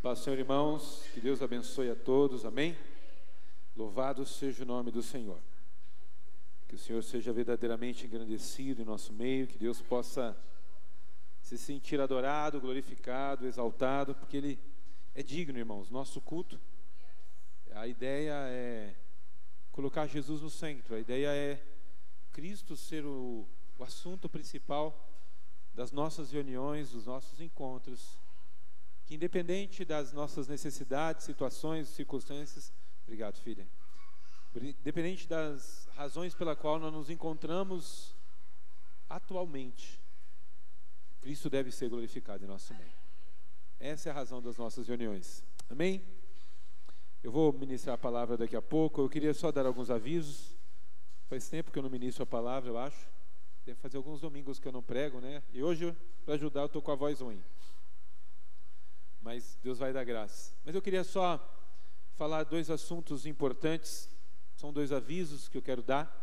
Paz, Senhor, irmãos, que Deus abençoe a todos, amém? Louvado seja o nome do Senhor. Que o Senhor seja verdadeiramente engrandecido em nosso meio, que Deus possa se sentir adorado, glorificado, exaltado, porque Ele é digno, irmãos. Nosso culto, a ideia é colocar Jesus no centro, a ideia é Cristo ser o assunto principal das nossas reuniões, dos nossos encontros, que independente das nossas necessidades, situações, circunstâncias, obrigado, filha, independente das razões pela qual nós nos encontramos atualmente, Cristo deve ser glorificado em nosso meio. Essa é a razão das nossas reuniões, amém? Eu vou ministrar a palavra daqui a pouco. Eu queria só dar alguns avisos. Faz tempo que eu não ministro a palavra, eu acho. Deve fazer alguns domingos que eu não prego, né? E hoje, para ajudar, eu estou com a voz ruim. Mas Deus vai dar graça. Mas eu queria só falar dois assuntos importantes. São dois avisos que eu quero dar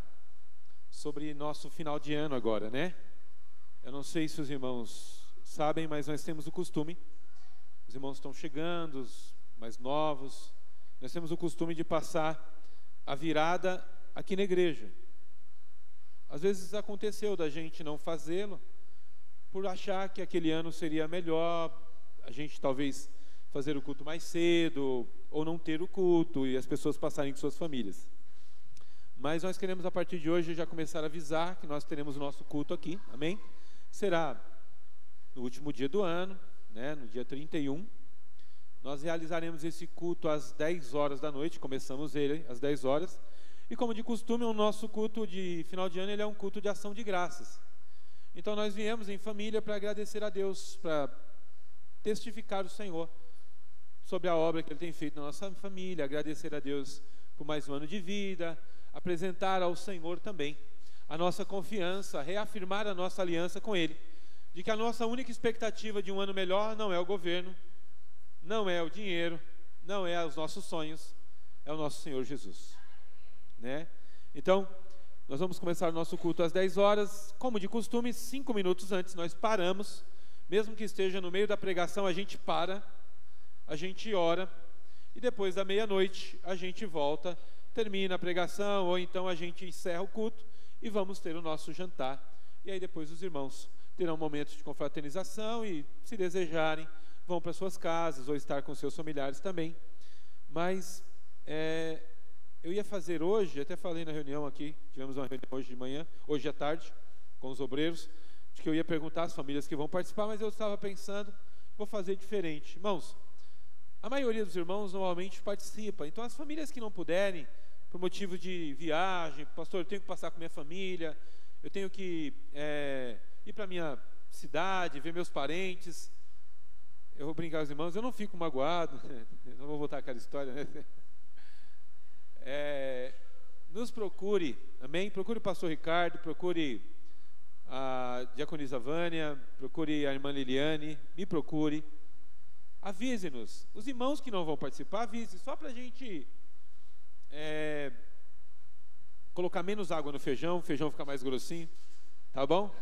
sobre nosso final de ano agora, né? Eu não sei se os irmãos sabem, mas nós temos o costume. Os irmãos estão chegando, os mais novos. Nós temos o costume de passar a virada aqui na igreja. Às vezes aconteceu da gente não fazê-lo, por achar que aquele ano seria melhor, a gente talvez fazer o culto mais cedo, ou não ter o culto, e as pessoas passarem com suas famílias. Mas nós queremos a partir de hoje já começar a avisar que nós teremos o nosso culto aqui, amém? Será no último dia do ano, né, no dia 31, nós realizaremos esse culto às 10 horas da noite, começamos ele às 10 horas, e como de costume, o nosso culto de final de ano ele é um culto de ação de graças. Então nós viemos em família para agradecer a Deus, para testificar o Senhor sobre a obra que Ele tem feito na nossa família, agradecer a Deus por mais um ano de vida, apresentar ao Senhor também a nossa confiança, reafirmar a nossa aliança com Ele, de que a nossa única expectativa de um ano melhor não é o governo, não é o dinheiro, não é os nossos sonhos, é o nosso Senhor Jesus, né? Então, nós vamos começar o nosso culto às 10 horas, como de costume, 5 minutos antes nós paramos, mesmo que esteja no meio da pregação, a gente para, a gente ora, e depois da meia-noite a gente volta, termina a pregação, ou então a gente encerra o culto, e vamos ter o nosso jantar, e aí depois os irmãos terão momentos de confraternização, e se desejarem, vão para suas casas, ou estar com seus familiares também. Mas eu ia fazer hoje, até falei na reunião aqui, tivemos uma reunião hoje de manhã, hoje à tarde, com os obreiros, de que eu ia perguntar às famílias que vão participar, mas eu estava pensando, vou fazer diferente. Irmãos, a maioria dos irmãos normalmente participa, então as famílias que não puderem, por motivo de viagem, pastor, eu tenho que passar com minha família, eu tenho que ir para a minha cidade, ver meus parentes, eu vou brincar com os irmãos, eu não fico magoado, não vou voltar aquela história, né? Nos procure, amém? Procure o pastor Ricardo, procure a diaconisa Vânia, procure a irmã Liliane, me procure, avise-nos, os irmãos que não vão participar, avise, só para a gente colocar menos água no feijão, o feijão ficar mais grossinho, tá bom?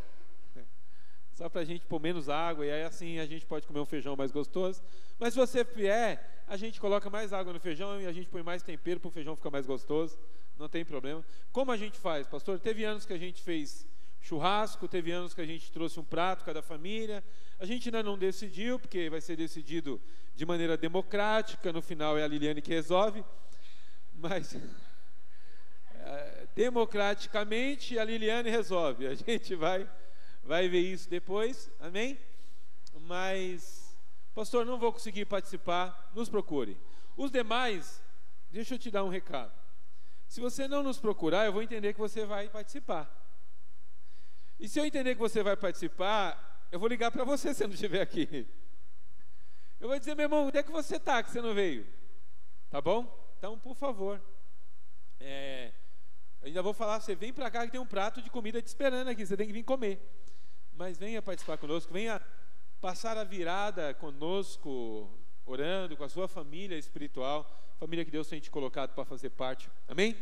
Só para a gente pôr menos água, e aí assim a gente pode comer um feijão mais gostoso. Mas se você vier, a gente coloca mais água no feijão e a gente põe mais tempero para o feijão ficar mais gostoso, não tem problema. Como a gente faz, pastor? Teve anos que a gente fez churrasco, teve anos que a gente trouxe um prato cada família, a gente ainda não decidiu, porque vai ser decidido de maneira democrática, no final é a Liliane que resolve, mas democraticamente a Liliane resolve, a gente vai ver isso depois, amém? Mas, pastor, não vou conseguir participar, nos procure. Os demais, deixa eu te dar um recado. Se você não nos procurar, eu vou entender que você vai participar. E se eu entender que você vai participar, eu vou ligar para você se eu não estiver aqui. Eu vou dizer, meu irmão, onde é que você está que você não veio? Tá bom? Então, por favor. Eu ainda vou falar, você vem para cá que tem um prato de comida te esperando aqui, você tem que vir comer. Mas venha participar conosco, venha passar a virada conosco, orando com a sua família espiritual, família que Deus tem te colocado para fazer parte, amém?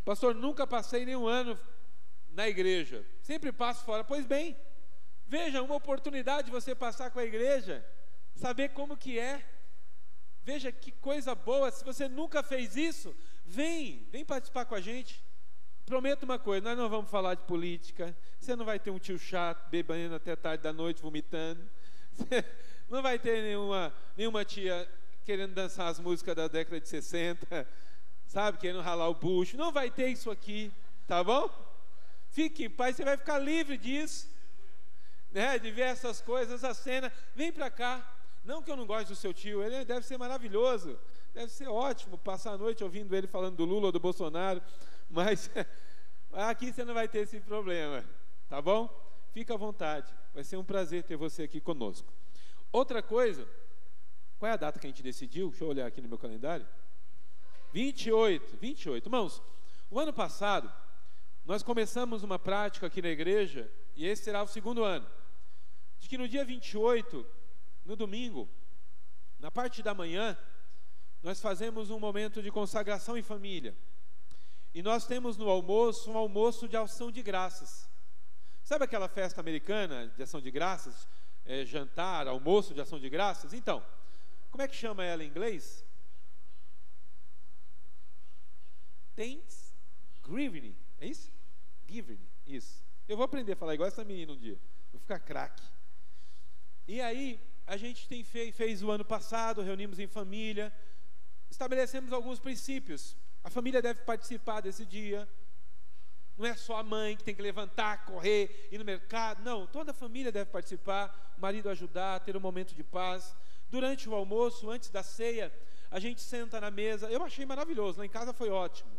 Pastor, nunca passei nenhum ano na igreja, sempre passo fora. Pois bem, veja, uma oportunidade de você passar com a igreja, saber como que é, Veja que coisa boa. Se você nunca fez isso, vem participar com a gente. Prometo uma coisa, nós não vamos falar de política, você não vai ter um tio chato bebendo até tarde da noite, vomitando, você não vai ter nenhuma tia querendo dançar as músicas da década de 60, sabe, querendo ralar o bucho, não vai ter isso aqui, tá bom? Fique em paz, você vai ficar livre disso, né, de ver essas coisas, essa cena. Vem para cá. Não que eu não goste do seu tio, ele deve ser maravilhoso, deve ser ótimo passar a noite ouvindo ele falando do Lula ou do Bolsonaro, mas aqui você não vai ter esse problema, tá bom? Fica à vontade, vai ser um prazer ter você aqui conosco. Outra coisa, qual é a data que a gente decidiu? Deixa eu olhar aqui no meu calendário. 28. Irmãos, o ano passado, nós começamos uma prática aqui na igreja, e esse será o segundo ano, de que no dia 28, no domingo, na parte da manhã, nós fazemos um momento de consagração em família. E nós temos no almoço, um almoço de ação de graças. Sabe aquela festa americana de ação de graças? Jantar, almoço de ação de graças? Então, como é que chama ela em inglês? Thanksgiving, é isso? Giving, isso. Eu vou aprender a falar igual essa menina um dia, vou ficar craque. E aí, a gente fez o ano passado, reunimos em família, estabelecemos alguns princípios. A família deve participar desse dia. Não é só a mãe que tem que levantar, correr, ir no mercado. Não, toda a família deve participar. O marido ajudar, ter um momento de paz. Durante o almoço, antes da ceia, a gente senta na mesa. Eu achei maravilhoso, lá em casa foi ótimo.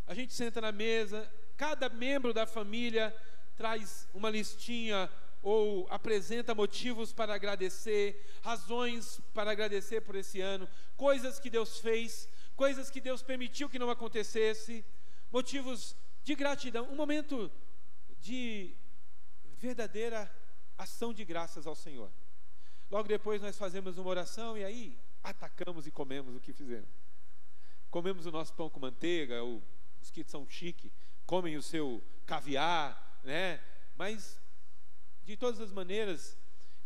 A gente senta na mesa, cada membro da família traz uma listinha ou apresenta motivos para agradecer, razões para agradecer por esse ano, coisas que Deus fez, coisas que Deus permitiu que não acontecesse, motivos de gratidão, um momento de verdadeira ação de graças ao Senhor. Logo depois nós fazemos uma oração e aí atacamos e comemos o que fizemos. Comemos o nosso pão com manteiga, os que são chique, comem o seu caviar, né? Mas, de todas as maneiras,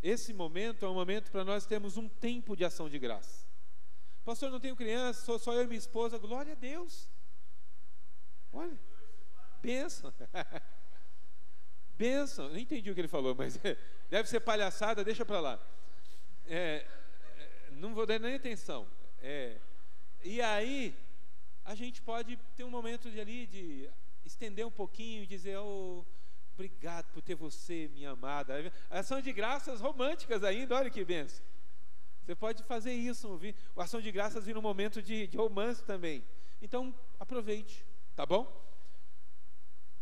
esse momento é um momento para nós termos um tempo de ação de graça. Pastor, não tenho criança, sou só eu e minha esposa. Glória a Deus. Olha, bênção. Bênção. Não entendi o que ele falou, mas deve ser palhaçada, deixa para lá. Não vou dar nem atenção. E aí, a gente pode ter um momento de estender um pouquinho e dizer: oh, obrigado por ter você, minha amada. Ação de graças românticas ainda, olha que bênção. Você pode fazer isso, a ação de graças vir num momento de romance também. Então, aproveite, tá bom?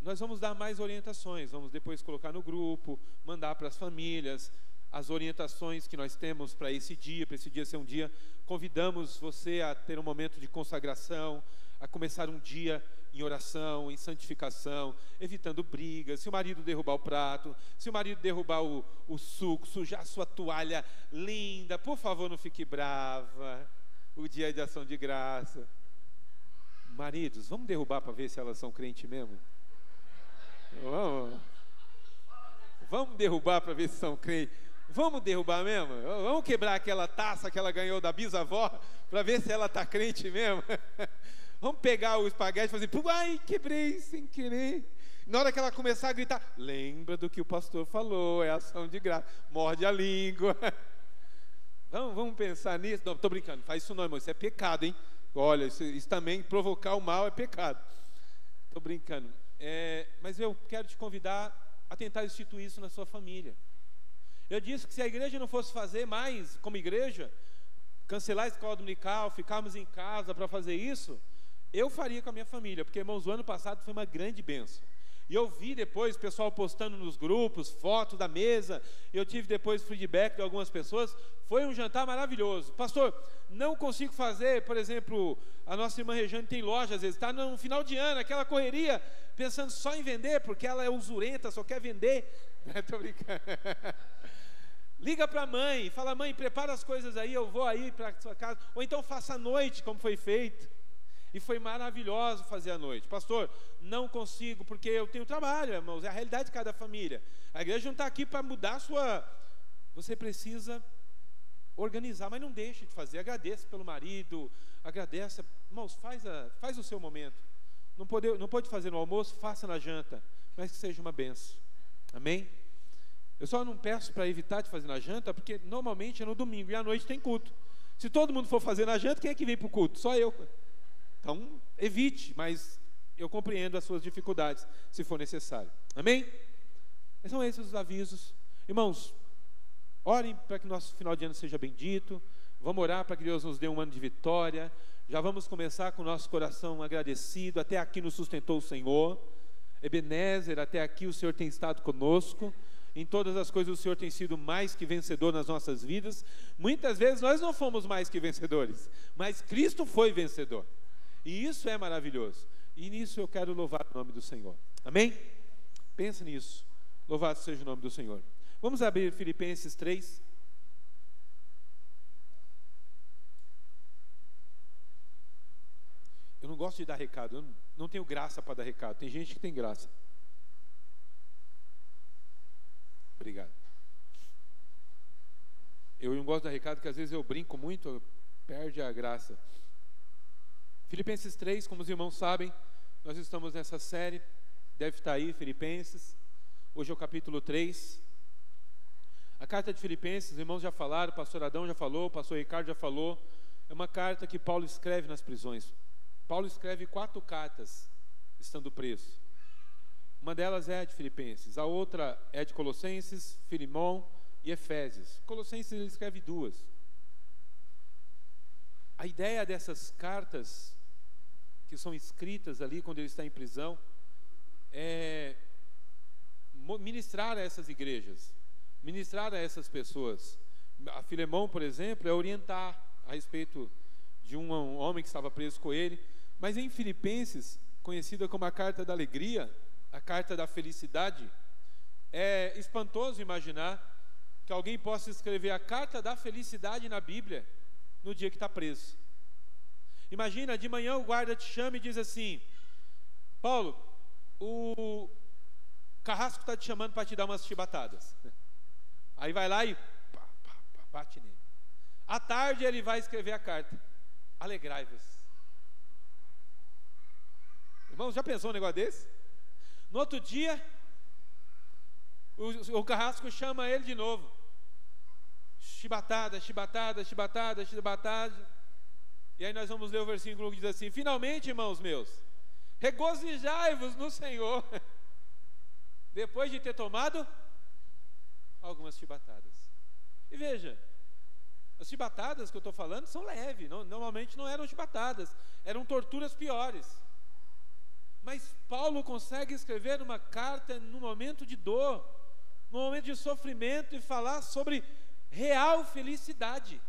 Nós vamos dar mais orientações, vamos depois colocar no grupo, mandar para as famílias, as orientações que nós temos para esse dia ser um dia. Convidamos você a ter um momento de consagração, a começar um dia em oração, em santificação, evitando brigas. Se o marido derrubar o prato, se o marido derrubar o suco, sujar a sua toalha linda, por favor, não fique brava. O dia de ação de graça. Maridos, vamos derrubar para ver se elas são crentes mesmo? Vamos derrubar para ver se são crentes. Vamos derrubar mesmo? Vamos quebrar aquela taça que ela ganhou da bisavó para ver se ela está crente mesmo? Vamos pegar o espaguete e fazer, ai, quebrei sem querer. Na hora que ela começar a gritar, lembra do que o pastor falou, é ação de graça, morde a língua. Vamos pensar nisso? Não, estou brincando, faz isso não, irmão, isso é pecado, hein? Olha, isso também, provocar o mal é pecado. Estou brincando. Mas eu quero te convidar a tentar instituir isso na sua família. Eu disse que se a igreja não fosse fazer mais como igreja, cancelar a escola dominical, ficarmos em casa para fazer isso, eu faria com a minha família, porque, irmãos, o ano passado foi uma grande bênção. E eu vi depois o pessoal postando nos grupos, fotos da mesa, eu tive depois feedback de algumas pessoas, foi um jantar maravilhoso. Pastor, não consigo fazer, por exemplo, a nossa irmã Regiane tem loja, às vezes, está no final de ano, aquela correria, pensando só em vender, porque ela é usurenta, só quer vender. Estou brincando. Liga para a mãe, fala: mãe, prepara as coisas aí, eu vou aí para a sua casa. Ou então faça à noite, como foi feito. E foi maravilhoso fazer à noite. Pastor, não consigo, porque eu tenho trabalho, irmãos, é a realidade de cada família. A igreja não está aqui para mudar a sua... Você precisa organizar, mas não deixe de fazer. Agradeça pelo marido, agradeça. Irmãos, faz o seu momento. Não pode fazer no almoço, faça na janta, mas que seja uma benção. Amém? Eu só não peço para evitar de fazer na janta, porque normalmente é no domingo e à noite tem culto. Se todo mundo for fazer na janta, quem é que vem para o culto? Só eu. Então, evite, mas eu compreendo as suas dificuldades, se for necessário. Amém? São esses os avisos. Irmãos, orem para que nosso final de ano seja bendito. Vamos orar para que Deus nos dê um ano de vitória. Já vamos começar com o nosso coração agradecido. Até aqui nos sustentou o Senhor. Ebenezer, até aqui o Senhor tem estado conosco. Em todas as coisas o Senhor tem sido mais que vencedor nas nossas vidas. Muitas vezes nós não fomos mais que vencedores, mas Cristo foi vencedor. E isso é maravilhoso. E nisso eu quero louvar o nome do Senhor. Amém? Pensa nisso. Louvado seja o nome do Senhor. Vamos abrir Filipenses 3. Eu não gosto de dar recado. Eu não tenho graça para dar recado. Tem gente que tem graça. Obrigado. Eu não gosto de dar recado porque às vezes eu brinco muito, perde a graça. Filipenses 3, como os irmãos sabem, nós estamos nessa série. Deve estar aí, Filipenses. Hoje é o capítulo 3. A carta de Filipenses, os irmãos já falaram, o pastor Adão já falou, o pastor Ricardo já falou. É uma carta que Paulo escreve nas prisões. Paulo escreve 4 cartas, estando preso. Uma delas é a de Filipenses, a outra é de Colossenses, Filemão e Efésios. Colossenses ele escreve 2. A ideia dessas cartas, que são escritas ali quando ele está em prisão, é ministrar a essas igrejas, ministrar a essas pessoas. A Filemão, por exemplo, é orientar a respeito de um homem que estava preso com ele. Mas em Filipenses, conhecida como a carta da alegria, a carta da felicidade, é espantoso imaginar que alguém possa escrever a carta da felicidade na Bíblia no dia que está preso. Imagina, de manhã o guarda te chama e diz assim: Paulo, o carrasco está te chamando para te dar umas chibatadas. Aí vai lá e bate nele. À tarde ele vai escrever a carta: alegrai-vos. Irmãos, já pensou um negócio desse? No outro dia, o carrasco chama ele de novo. Chibatada, chibatada, chibatada, chibatada. E aí nós vamos ler o versículo que diz assim: finalmente, irmãos meus, regozijai-vos no Senhor, depois de ter tomado algumas chibatadas. E veja, as chibatadas que eu estou falando são leves, normalmente não eram chibatadas, eram torturas piores. Mas Paulo consegue escrever uma carta num momento de dor, num momento de sofrimento, e falar sobre real felicidade.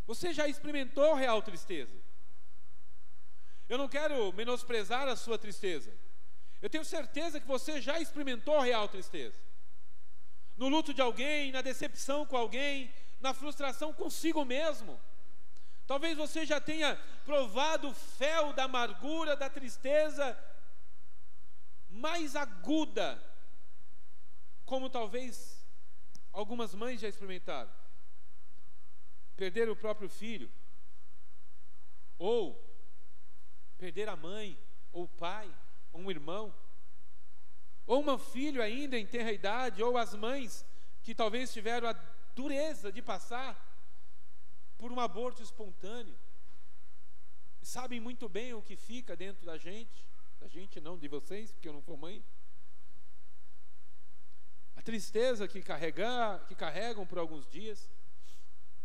Você já experimentou real tristeza? Eu não quero menosprezar a sua tristeza. Eu tenho certeza que você já experimentou real tristeza. No luto de alguém, na decepção com alguém, na frustração consigo mesmo. Talvez você já tenha provado o fel da amargura, da tristeza mais aguda, como talvez algumas mães já experimentaram. Perder o próprio filho, ou perder a mãe, ou o pai, ou um irmão, ou um filho ainda em tenra idade, ou as mães que talvez tiveram a dureza de passar por um aborto espontâneo, e sabem muito bem o que fica dentro da gente não, de vocês, porque eu não sou mãe. A tristeza que carregam por alguns dias,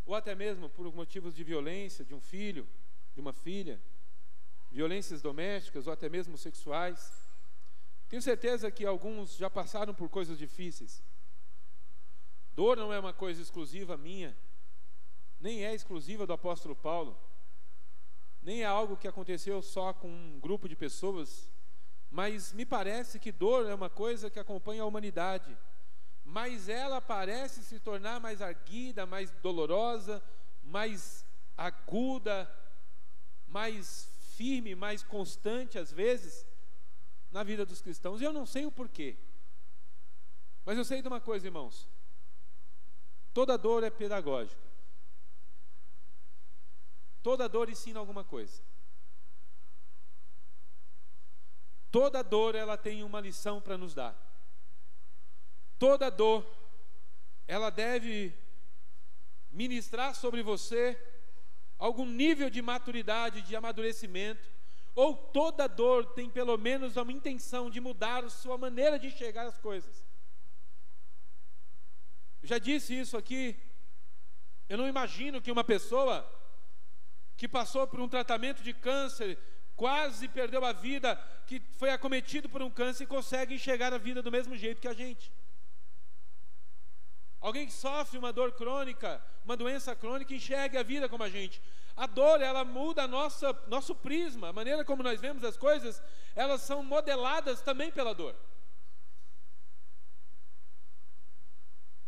ou até mesmo por motivos de violência de um filho, de uma filha, violências domésticas ou até mesmo sexuais. Tenho certeza que alguns já passaram por coisas difíceis. Dor não é uma coisa exclusiva minha, nem é exclusiva do apóstolo Paulo, nem é algo que aconteceu só com um grupo de pessoas, mas me parece que dor é uma coisa que acompanha a humanidade, mas ela parece se tornar mais arguida, mais dolorosa, mais aguda, mais firme, mais constante às vezes, na vida dos cristãos. E eu não sei o porquê, mas eu sei de uma coisa, irmãos: Toda dor é pedagógica. Toda dor ensina alguma coisa. Toda dor, ela tem uma lição para nos dar. Toda dor, ela deve ministrar sobre você algum nível de maturidade, de amadurecimento, ou toda dor tem pelo menos uma intenção de mudar a sua maneira de enxergar as coisas. Eu já disse isso aqui. Eu não imagino que uma pessoa que passou por um tratamento de câncer, quase perdeu a vida, que foi acometido por um câncer, consegue enxergar a vida do mesmo jeito que a gente. Alguém que sofre uma dor crônica, uma doença crônica, enxerga a vida como a gente. A dor, ela muda nosso prisma, a maneira como nós vemos as coisas, elas são modeladas também pela dor.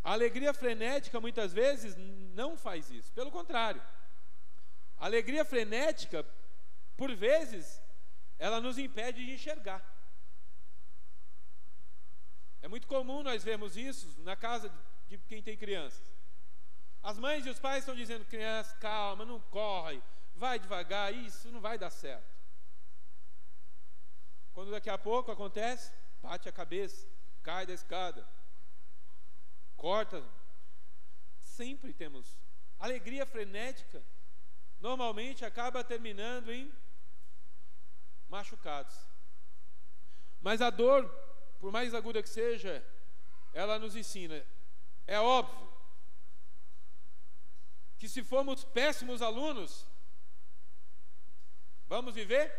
A alegria frenética, muitas vezes, não faz isso. Pelo contrário. A alegria frenética, por vezes, ela nos impede de enxergar. É muito comum nós vermos isso na casa de quem tem crianças. As mães e os pais estão dizendo: criança, calma, não corre, vai devagar, isso não vai dar certo. Quando daqui a pouco acontece, bate a cabeça, cai da escada, corta. Sempre temos alegria frenética. Normalmente acaba terminando em machucados. Mas a dor, por mais aguda que seja, ela nos ensina. É óbvio que se formos péssimos alunos, vamos viver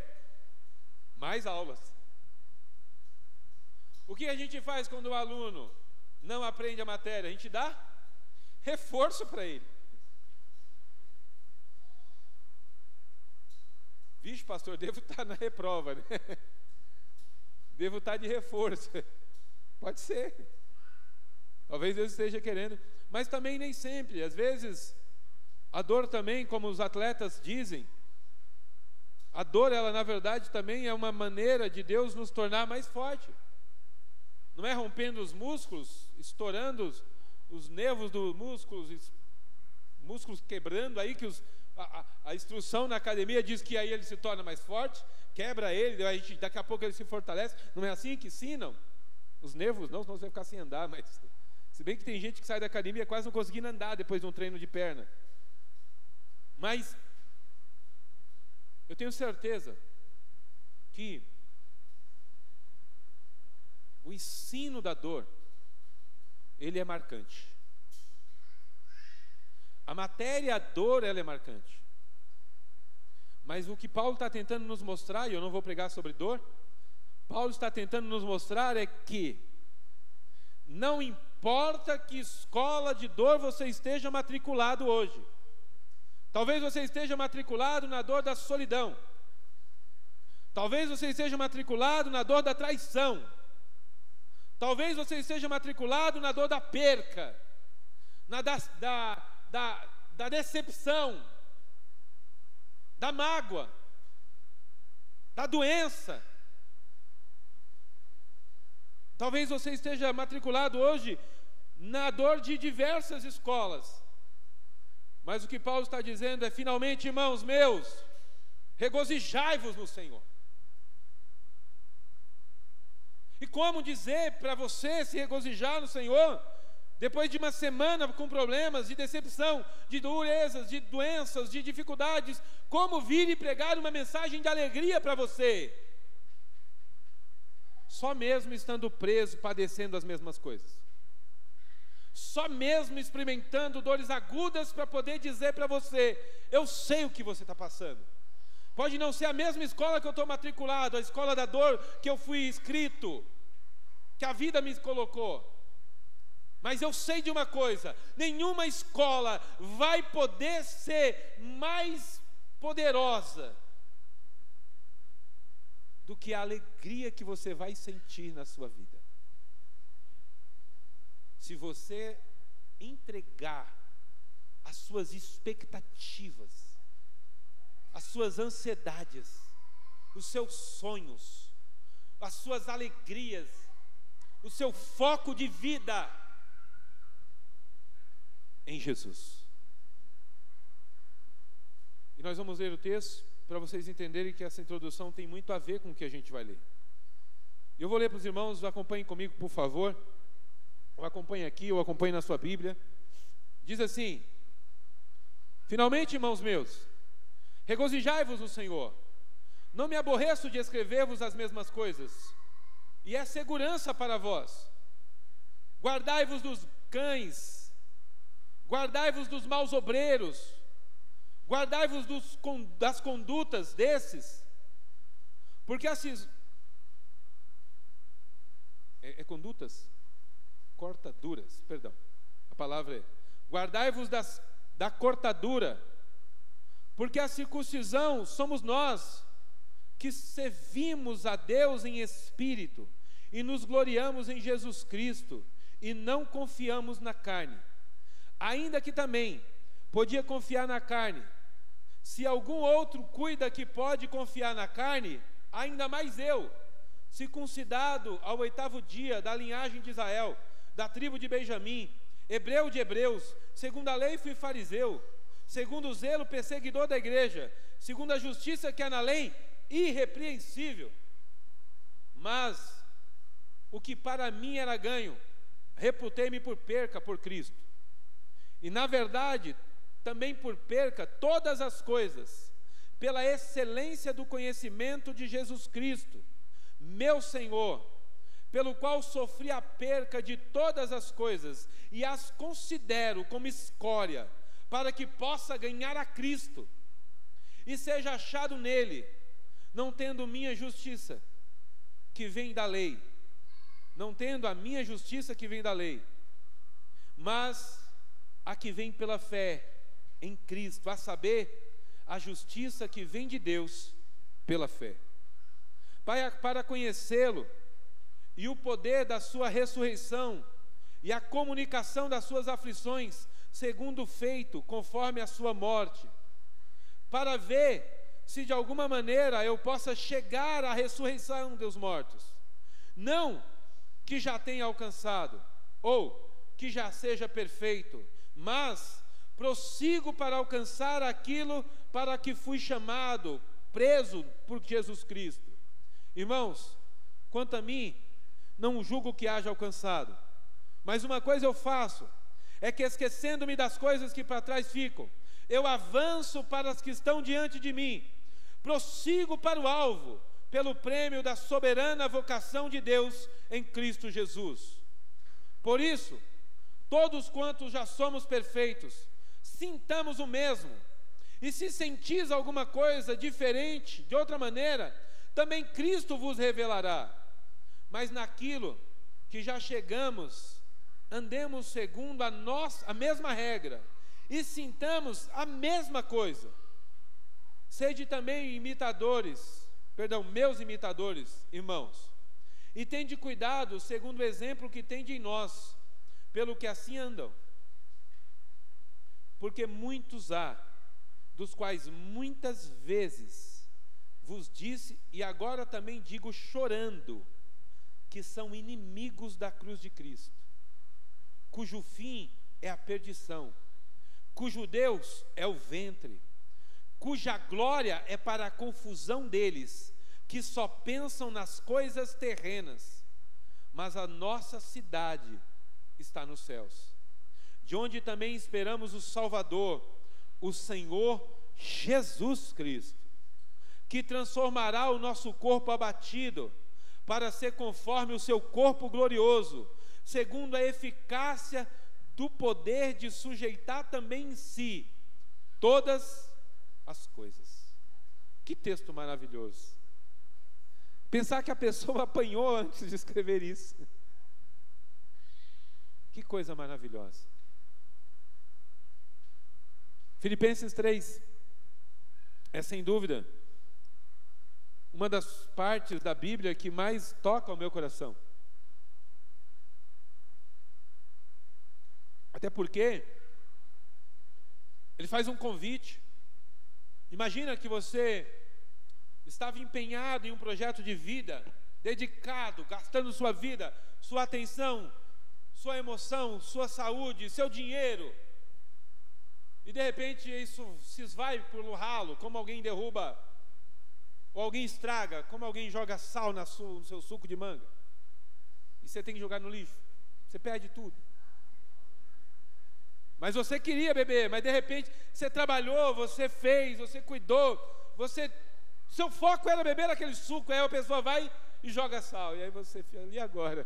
mais aulas. O que a gente faz quando o aluno não aprende a matéria? A gente dá reforço para ele. Vixe, pastor, devo estar na reprova, né? Devo estar de reforço. Pode ser. Talvez Deus esteja querendo. Mas também nem sempre. Às vezes, a dor também, como os atletas dizem, a dor, ela na verdade também é uma maneira de Deus nos tornar mais forte. Não é rompendo os músculos, estourando os nervos dos músculos quebrando aí que a instrução na academia diz que aí ele se torna mais forte, quebra ele, daqui a pouco ele se fortalece. Não é assim que ensinam? Os nervos não, senão você vai ficar sem andar. Mas se bem que tem gente que sai da academia quase não conseguindo andar depois de um treino de perna. Mas eu tenho certeza que o ensino da dor, ele é marcante. A matéria, a dor, ela é marcante. Mas o que Paulo está tentando nos mostrar, e eu não vou pregar sobre dor, Paulo está tentando nos mostrar é que não importa que escola de dor você esteja matriculado hoje. Talvez você esteja matriculado na dor da solidão. Talvez você esteja matriculado na dor da traição. Talvez você esteja matriculado na dor da perca, da decepção, da mágoa, da doença. Talvez você esteja matriculado hoje na dor de diversas escolas. Mas o que Paulo está dizendo é: finalmente, irmãos meus, regozijai-vos no Senhor. E como dizer para você se regozijar no Senhor, depois de uma semana com problemas, de decepção, de durezas, de doenças, de dificuldades, como vir e pregar uma mensagem de alegria para você? Só mesmo estando preso, padecendo as mesmas coisas. Só mesmo experimentando dores agudas para poder dizer para você: eu sei o que você está passando. Pode não ser a mesma escola que eu estou matriculado, a escola da dor que eu fui inscrito, que a vida me colocou. Mas eu sei de uma coisa: nenhuma escola vai poder ser mais poderosa do que a alegria que você vai sentir na sua vida. Se você entregar as suas expectativas, as suas ansiedades, os seus sonhos, as suas alegrias, o seu foco de vida em Jesus. E nós vamos ler o texto para vocês entenderem que essa introdução tem muito a ver com o que a gente vai ler. Eu vou ler para os irmãos, acompanhem comigo, por favor. Ou acompanhe aqui, ou acompanhe na sua Bíblia. Diz assim: finalmente, irmãos meus, regozijai-vos no Senhor. Não me aborreço de escrever-vos as mesmas coisas, e é segurança para vós. Guardai-vos dos cães, guardai-vos dos maus obreiros, guardai-vos das condutas desses, porque assim... condutas? Cortaduras, perdão. A palavra é: guardai-vos da cortadura, porque a circuncisão somos nós, que servimos a Deus em espírito, e nos gloriamos em Jesus Cristo, e não confiamos na carne. Ainda que também podia confiar na carne, se algum outro cuida que pode confiar na carne, ainda mais eu, circuncidado ao 8º dia, da linhagem de Israel, da tribo de Benjamim, hebreu de hebreus, segundo a lei fui fariseu, segundo o zelo perseguidor da igreja, segundo a justiça que há na lei, irrepreensível. Mas o que para mim era ganho, reputei-me por perca por Cristo. E na verdade, também por perca todas as coisas, pela excelência do conhecimento de Jesus Cristo, meu Senhor, pelo qual sofri a perca de todas as coisas, e as considero como escória, para que possa ganhar a Cristo, e seja achado nele, não tendo minha justiça, que vem da lei, não tendo a minha justiça que vem da lei, mas a que vem pela fé em Cristo, a saber, a justiça que vem de Deus pela fé, para conhecê-lo, e o poder da sua ressurreição, e a comunicação das suas aflições, segundo o feito, conforme a sua morte, para ver se de alguma maneira eu possa chegar à ressurreição dos mortos, não que já tenha alcançado, ou que já seja perfeito, mas prossigo para alcançar aquilo para que fui chamado, preso por Jesus Cristo. Irmãos, quanto a mim, não julgo que haja alcançado, mas uma coisa eu faço, é que esquecendo-me das coisas que para trás ficam, eu avanço para as que estão diante de mim, prossigo para o alvo, pelo prêmio da soberana vocação de Deus em Cristo Jesus. Por isso, todos quantos já somos perfeitos, sintamos o mesmo, e se sentis alguma coisa diferente, de outra maneira, também Cristo vos revelará. Mas naquilo que já chegamos, andemos segundo a mesma regra, e sintamos a mesma coisa. Sede também meus imitadores, irmãos, e tende cuidado segundo o exemplo que tende em nós, pelo que assim andam. Porque muitos há, dos quais muitas vezes vos disse, e agora também digo chorando, que são inimigos da cruz de Cristo, cujo fim é a perdição, cujo Deus é o ventre, cuja glória é para a confusão deles, que só pensam nas coisas terrenas, mas a nossa cidade está nos céus, de onde também esperamos o Salvador, o Senhor Jesus Cristo, que transformará o nosso corpo abatido, para ser conforme o seu corpo glorioso, segundo a eficácia do poder de sujeitar também em si todas as coisas. Que texto maravilhoso! Pensar que a pessoa apanhou antes de escrever isso. Que coisa maravilhosa. Filipenses 3 é sem dúvida uma das partes da Bíblia que mais toca ao meu coração. Até porque ele faz um convite. Imagina que você estava empenhado em um projeto de vida, dedicado, gastando sua vida, sua atenção, sua emoção, sua saúde, seu dinheiro, e de repente isso se esvai pelo ralo, como alguém derruba, ou alguém estraga, como alguém joga sal no seu suco de manga, e você tem que jogar no lixo, você perde tudo. Mas você queria beber, mas de repente você trabalhou, você fez, você cuidou, seu foco era beber aquele suco, aí a pessoa vai e joga sal, e aí você fica ali agora,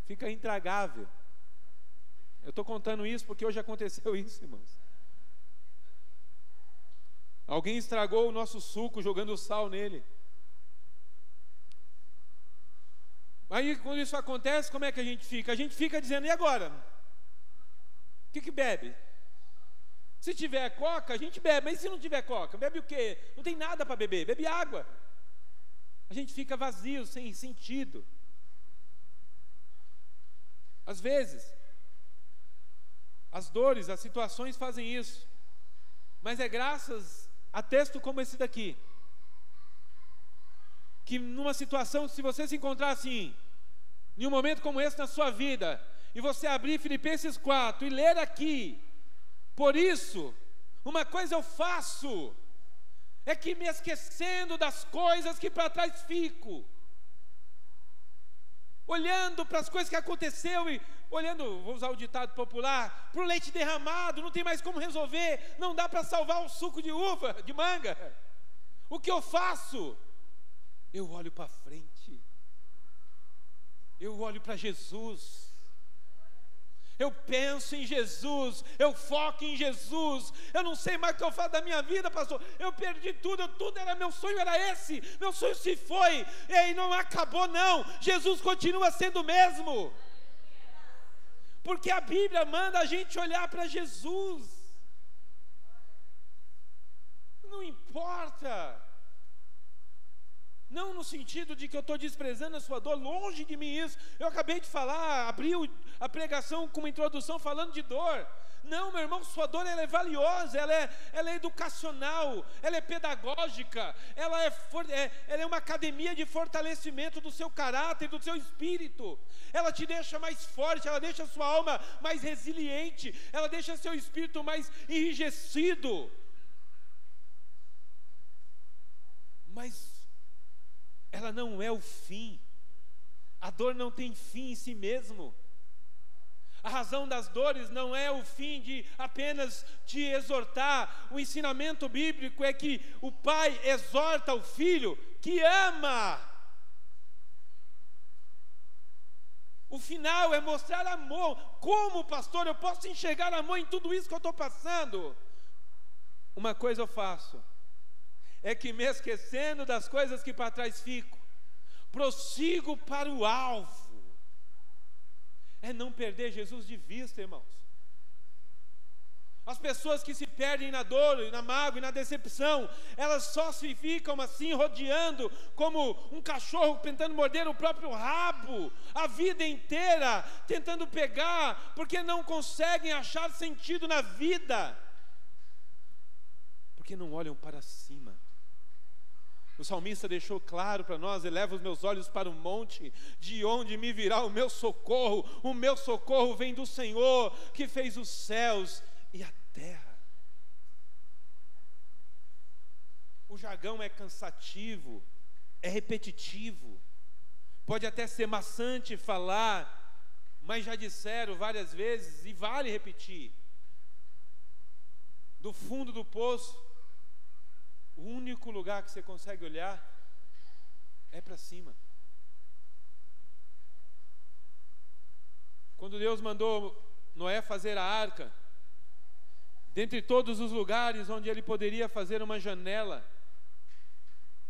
fica intragável. Eu estou contando isso porque hoje aconteceu isso, irmãos. Alguém estragou o nosso suco jogando sal nele. Aí quando isso acontece, como é que a gente fica? A gente fica dizendo, e agora? O que bebe? Se tiver coca, a gente bebe, mas se não tiver coca, bebe o quê? Não tem nada para beber, bebe água. A gente fica vazio, sem sentido. Às vezes, as dores, as situações fazem isso, mas é graças a texto como esse daqui, que numa situação, se você se encontrar assim, em um momento como esse na sua vida, e você abrir Filipenses 4 e ler aqui, por isso, uma coisa eu faço, é que me esquecendo das coisas que para trás fico, olhando para as coisas que aconteceu e olhando, vou usar o ditado popular, para o leite derramado, não tem mais como resolver, não dá para salvar o suco de uva, de manga. O que eu faço? Eu olho para frente, eu olho para Jesus, eu penso em Jesus, eu foco em Jesus. Eu não sei mais o que eu faço da minha vida, pastor. Eu perdi tudo, tudo era meu sonho, era esse. Meu sonho se foi, e aí não acabou não. Jesus continua sendo o mesmo. Porque a Bíblia manda a gente olhar para Jesus. Não importa. Não no sentido de que eu estou desprezando a sua dor, longe de mim isso. Eu acabei de falar, abri a pregação com uma introdução falando de dor. Não, meu irmão, sua dor ela é valiosa, ela é educacional, ela é pedagógica, ela é uma academia de fortalecimento do seu caráter, do seu espírito. Ela te deixa mais forte, ela deixa a sua alma mais resiliente, ela deixa seu espírito mais enrijecido. Mas ela não é o fim. A dor não tem fim em si mesmo. A razão das dores não é o fim de apenas te exortar. O ensinamento bíblico é que o pai exorta o filho que ama. O final é mostrar amor. Como, pastor, eu posso enxergar amor em tudo isso que eu estou passando? Uma coisa eu faço, é que me esquecendo das coisas que para trás fico, prossigo para o alvo. É não perder Jesus de vista, irmãos. As pessoas que se perdem na dor, na mágoa e na decepção, elas só se ficam assim rodeando como um cachorro tentando morder o próprio rabo, a vida inteira tentando pegar, porque não conseguem achar sentido na vida, porque não olham para cima. O salmista deixou claro para nós: eleva os meus olhos para o monte, de onde me virá o meu socorro vem do Senhor, que fez os céus e a terra. O jargão é cansativo, é repetitivo, pode até ser maçante falar, mas já disseram várias vezes e vale repetir: do fundo do poço, o único lugar que você consegue olhar é para cima. Quando Deus mandou Noé fazer a arca, dentre todos os lugares onde ele poderia fazer uma janela,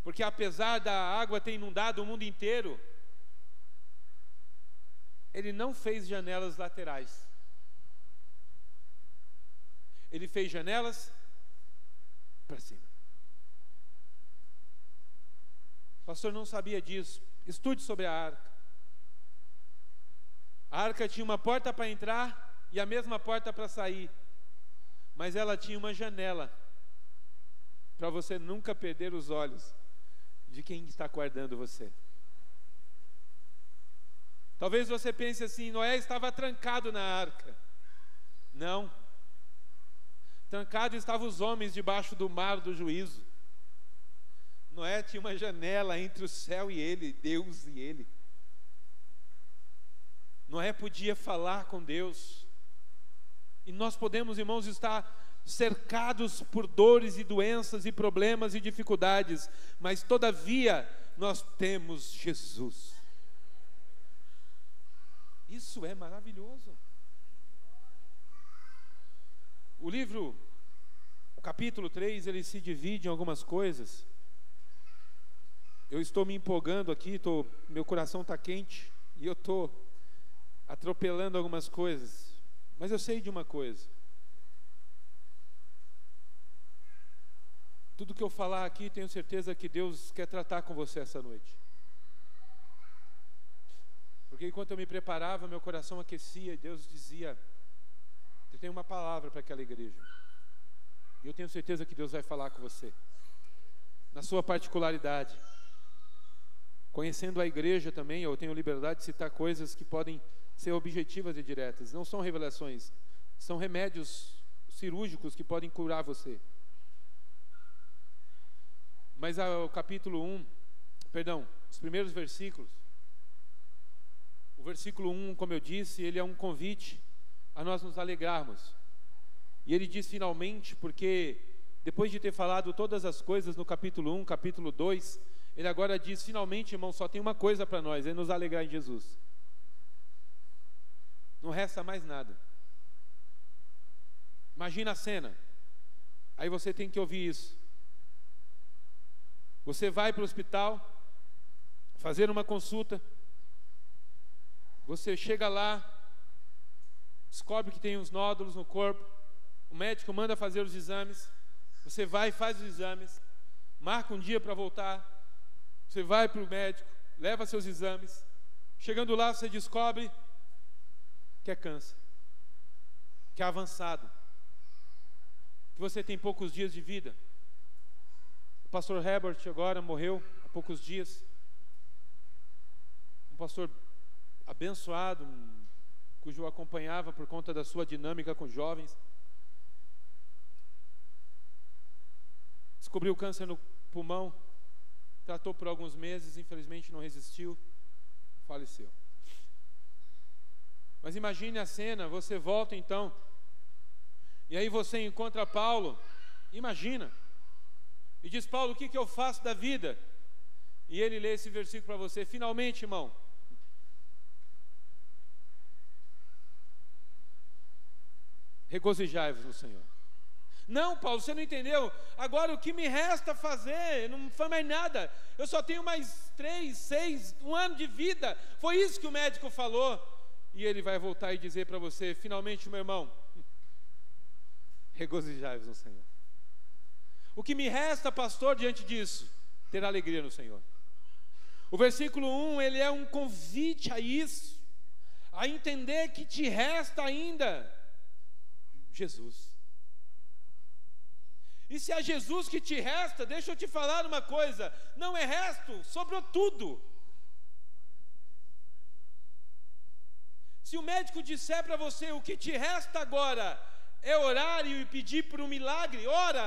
porque apesar da água ter inundado o mundo inteiro, ele não fez janelas laterais. Ele fez janelas para cima. O pastor não sabia disso. Estude sobre a arca. A arca tinha uma porta para entrar e a mesma porta para sair, mas ela tinha uma janela para você nunca perder os olhos de quem está guardando você. Talvez você pense assim: Noé estava trancado na arca. Não. Trancados estavam os homens debaixo do mar do juízo. Noé tinha uma janela entre o céu e ele, Deus e ele. Noé podia falar com Deus. E nós podemos, irmãos, estar cercados por dores e doenças e problemas e dificuldades, mas todavia nós temos Jesus. Isso é maravilhoso. O livro, o capítulo 3, ele se divide em algumas coisas. Eu estou me empolgando aqui, meu coração está quente e eu estou atropelando algumas coisas. Mas eu sei de uma coisa. Tudo que eu falar aqui, tenho certeza que Deus quer tratar com você essa noite. Porque enquanto eu me preparava, meu coração aquecia e Deus dizia: eu tenho uma palavra para aquela igreja. E eu tenho certeza que Deus vai falar com você, na sua particularidade. Conhecendo a igreja também, eu tenho liberdade de citar coisas que podem ser objetivas e diretas. Não são revelações, são remédios cirúrgicos que podem curar você. Mas o capítulo 1, os primeiros versículos, o versículo 1, como eu disse, ele é um convite a nós nos alegrarmos. E ele diz finalmente, porque depois de ter falado todas as coisas no capítulo 1, capítulo 2, ele agora diz, finalmente, irmão, só tem uma coisa para nós, é nos alegrar em Jesus. Não resta mais nada. Imagina a cena. Aí você tem que ouvir isso. Você vai para o hospital fazer uma consulta. Você chega lá, descobre que tem uns nódulos no corpo. O médico manda fazer os exames. Você vai e faz os exames. Marca um dia para voltar. Você vai para o médico, leva seus exames. Chegando lá, você descobre que é câncer, que é avançado, que você tem poucos dias de vida. O pastor Herbert agora morreu há poucos dias. Um pastor abençoado, cujo eu acompanhava por conta da sua dinâmica com jovens. Descobriu câncer no pulmão, tratou por alguns meses, infelizmente não resistiu, faleceu. Mas imagine a cena, você volta então, e aí você encontra Paulo, imagina, e diz: Paulo, o que eu faço da vida? E ele lê esse versículo para você: finalmente, irmão, regozijai-vos no Senhor. Não, Paulo, você não entendeu. Agora o que me resta fazer? Não foi mais nada. Eu só tenho mais 3, 6, 1 ano de vida. Foi isso que o médico falou. E ele vai voltar e dizer para você: finalmente, meu irmão, regozijai-vos no Senhor. O que me resta, pastor, diante disso? Ter alegria no Senhor. O versículo 1, ele é um convite a isso, a entender que te resta ainda Jesus. E se é Jesus que te resta, deixa eu te falar uma coisa: não é resto, sobrou tudo. Se o médico disser para você: o que te resta agora é orar e pedir por um milagre, ora,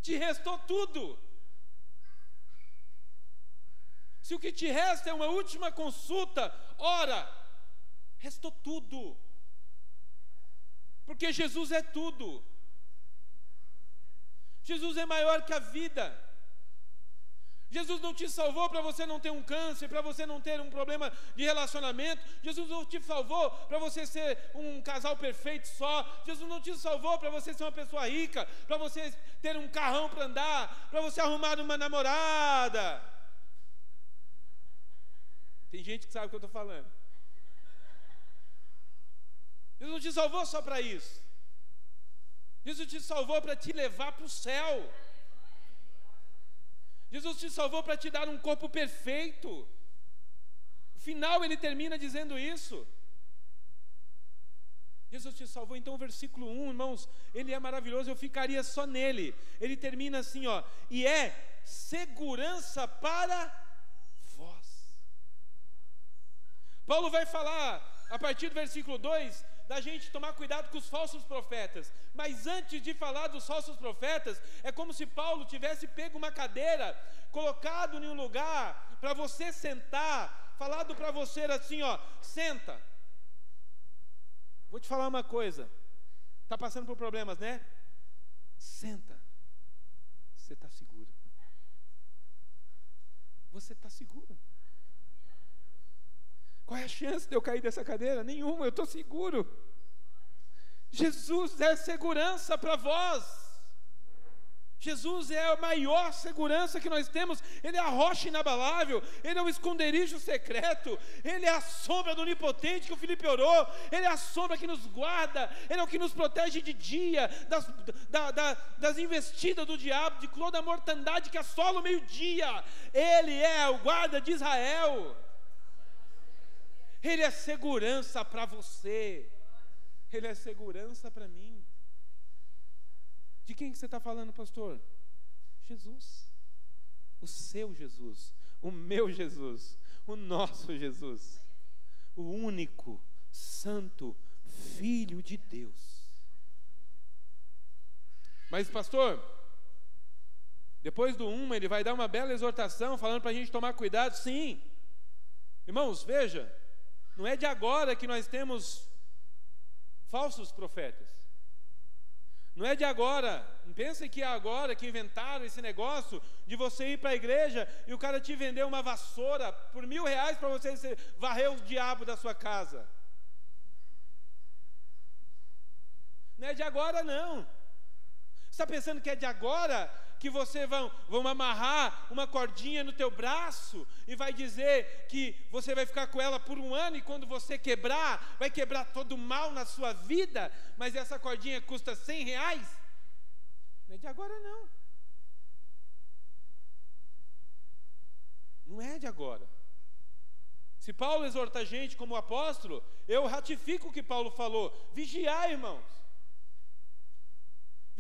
te restou tudo. Se o que te resta é uma última consulta, ora, restou tudo. Porque Jesus é tudo. Jesus é maior que a vida. Jesus não te salvou para você não ter um câncer, para você não ter um problema de relacionamento. Jesus não te salvou para você ser um casal perfeito só. Jesus não te salvou para você ser uma pessoa rica, para você ter um carrão para andar, para você arrumar uma namorada. Tem gente que sabe o que eu estou falando. Jesus não te salvou só para isso. Jesus te salvou para te levar para o céu. Jesus te salvou para te dar um corpo perfeito. No final ele termina dizendo isso. Jesus te salvou. Então o versículo 1, irmãos, ele é maravilhoso, eu ficaria só nele. Ele termina assim, ó: e é segurança para vós. Paulo vai falar, a partir do versículo 2, da gente tomar cuidado com os falsos profetas. Mas antes de falar dos falsos profetas, é como se Paulo tivesse pego uma cadeira, colocado em um lugar para você sentar, falado para você assim, ó, senta. Vou te falar uma coisa. Está passando por problemas, né? Senta. Você está seguro. Você está seguro. Qual é a chance de eu cair dessa cadeira? Nenhuma, eu estou seguro. Jesus é segurança para vós. Jesus é a maior segurança que nós temos. Ele é a rocha inabalável, Ele é o esconderijo secreto, Ele é a sombra do onipotente que o Filipe orou, Ele é a sombra que nos guarda, Ele é o que nos protege de dia, das investidas do diabo, de toda a mortandade que assola o meio-dia. Ele é o guarda de Israel. Ele é segurança para você, Ele é segurança para mim. De quem que você está falando, pastor? Jesus. O seu Jesus, o meu Jesus, o nosso Jesus, o único, santo Filho de Deus. Mas, pastor, depois do ele vai dar uma bela exortação, falando para a gente tomar cuidado. Sim, irmãos, veja, não é de agora que nós temos falsos profetas. Não é de agora, não pense que é agora que inventaram esse negócio de você ir para a igreja e o cara te vender uma vassoura por R$1.000 para você varrer o diabo da sua casa. Não é de agora, não. Você está pensando que é de agora que você vão amarrar uma cordinha no teu braço e vai dizer que você vai ficar com ela por 1 ano e quando você quebrar, vai quebrar todo o mal na sua vida, mas essa cordinha custa R$100? Não é de agora, não. Não é de agora. Se Paulo exorta a gente como apóstolo, eu ratifico o que Paulo falou. Vigiai, irmãos.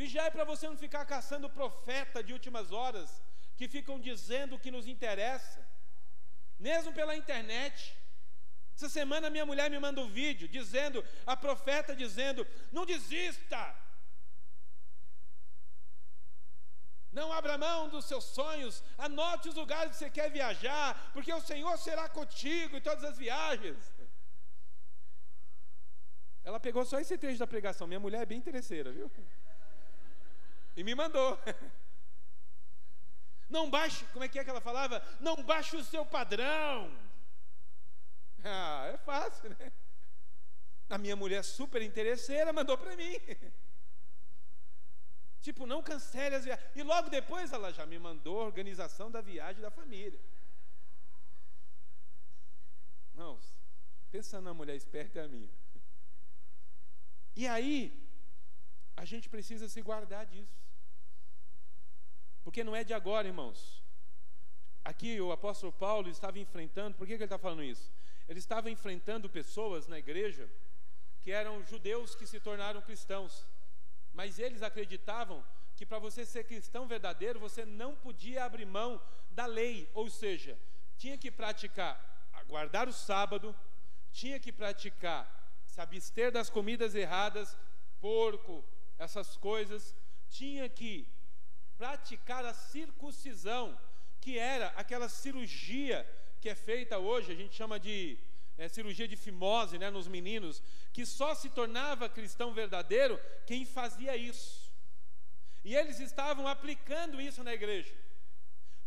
Vigiai para você não ficar caçando profeta de últimas horas, que ficam dizendo o que nos interessa, mesmo pela internet. Essa semana minha mulher me manda um vídeo, dizendo, a profeta dizendo, não desista, não abra mão dos seus sonhos, anote os lugares que você quer viajar, porque o Senhor será contigo em todas as viagens. Ela pegou só esse trecho da pregação, minha mulher é bem interesseira, viu? E me mandou. Não baixe, como é que ela falava? Não baixe o seu padrão. Ah, é fácil, né? A minha mulher super interesseira mandou para mim. Tipo, não cancele as viagens. E logo depois ela já me mandou a organização da viagem da família. Não, pensando na mulher esperta é a minha. E aí, a gente precisa se guardar disso. Porque não é de agora, irmãos. Aqui o apóstolo Paulo estava enfrentando, por que ele está falando isso? Ele estava enfrentando pessoas na igreja que eram judeus que se tornaram cristãos. Mas eles acreditavam que para você ser cristão verdadeiro, você não podia abrir mão da lei. Ou seja, tinha que praticar, guardar o sábado, tinha que praticar, se abster das comidas erradas, porco, essas coisas, tinha que praticar a circuncisão, que era aquela cirurgia que é feita hoje, a gente chama de cirurgia de fimose, né, nos meninos, que só se tornava cristão verdadeiro quem fazia isso. E eles estavam aplicando isso na igreja,